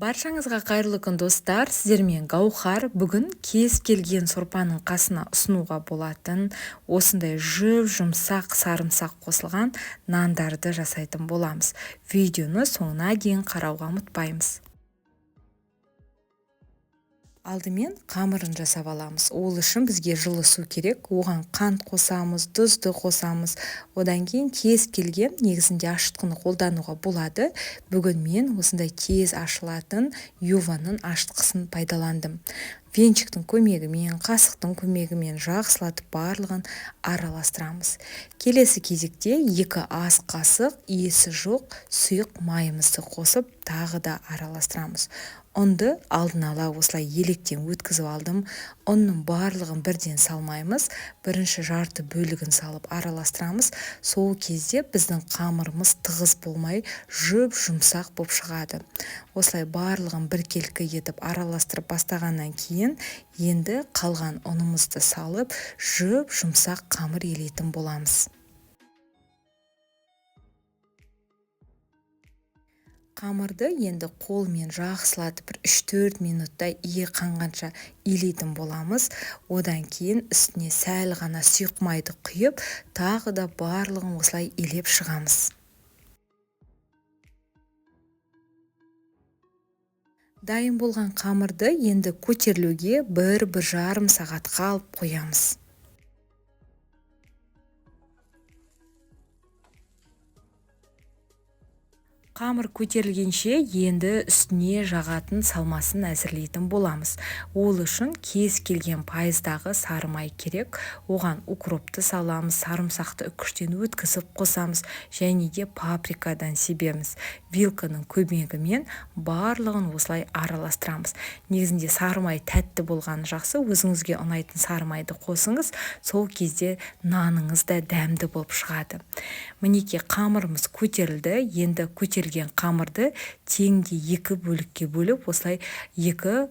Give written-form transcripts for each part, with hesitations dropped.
Баршаңызға қайырлы күн достар, сіздермен Гаухар. Бүгін кез келген сорпаның қасына ұсынуға болатын осындай жұмсақ сарымсақ қосылған нандарды жасайтын боламыз. Видеоны соңына дейін қарауға ұмытпаймыз. Алдымен қамырын жасап аламыз. Ол үшін бізге жылы су керек. Оған қант қосамыз, тұзды қосамыз. Одан кейін кез келген негізінде ашытқыны қолдануға болады. Бүгін мен осындай тез ашылатын юваның ашытқысын пайдаландым. Венчиктің көмегімен, қасықтың көмегімен жақсылатып барлығын араластырамыз. Келесі кезекте 2 ас қасық иісі жоқ сұйық майымызды қосып, тағы да араластырамыз. Ұнды алдын ала осылай електен өткізіп алдым. Ұнның барлығын бірден салмаймыз. Бірінші жарты бөлігін салып араластырамыз. Сол кезде біздің қамырымыз тығыз болмай, жұмсақ болып шығады. Осылай барлығын біркелкі етіп араластырып бастағаннан кейін, енді қалған ұнымызды салып, жұмсақ қамыр елейтін боламыз. Қамырды енді қолмен жақсылатып 3-4 минутта иі қанғанша илейтін боламыз. Одан кейін үстіне сәл ғана сұйық майды құйып, тағы да барлығын осылай илеп шығамыз. Дайын болған қамырды енді көтерілуге 1-1,5 сағатқа алып қоямыз. Қамыр көтерілгенше енді үстіне жағатын салмасын әзірлейтін боламыз. Ол үшін кез келген пайыздағы сары май керек. Оған укропты саламыз, сарымсақты үкіштен өткізіп қосамыз, және де паприкадан себеміз. Вилканың көмегімен барлығын осылай араластырамыз. Негізінде сары май тәтті болғаны жақсы, өзіңізге ұнайтын сары майды қосыңыз, сол кезде наныңыз да дәмді болып шығады. Мінекей қамырымыз көтерілді. Енді көтерілген қамырды теңде 2 бөлікке бөліп, осылай 2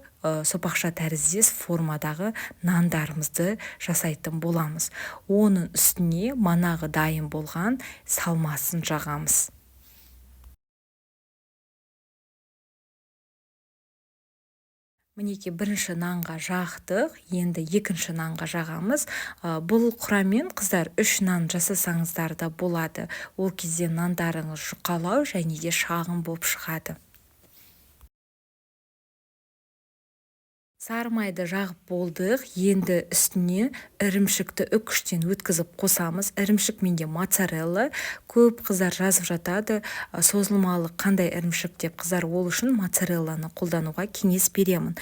сопақша тәріздес формадағы нандарымызды жасайтын боламыз. Оның үстіне манағы дайын болған салмасын жағамыз. Мінекей бірінші нанға жақтық, енді екінші нанға жағамыз. Бұл құраммен қыздар 3 нан жасасаңыздар да болады. Ол кезде нандарыңыз жұқалау және де шағын болып шығады. Сары майды жағып болдық. Енді үстіне ірімшікті үкіштен өткізіп қосамыз. Ірімшік менде моцарелла. Көп қыздар жазып жатады, созылмалы қандай ірімшік деп. Қыздар, ол үшін моцарелланы қолдануға кеңес беремін.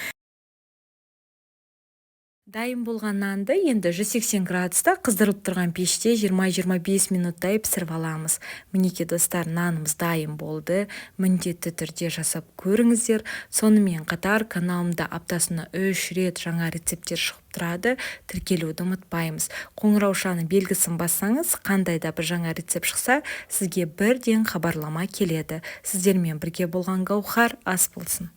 Дайын болған нанды енді 180 градуста қыздырылып тұрған пеште 20-25 минуттай пісіріп аламыз. Мінекей достар, нанымыз дайын болды. Міндетті түрде жасап көріңіздер. Сонымен қатар каналымда аптасына 3 рет жаңа рецепттер шығып тұрады. Тіркелуді ұмытпаймыз. Қоңыраушаны белгісін бассаңыз, қандай да бір жаңа рецепт шықса, сізге бірден хабарлама келеді. Сіздермен бірге болған Гаухар ас болсын.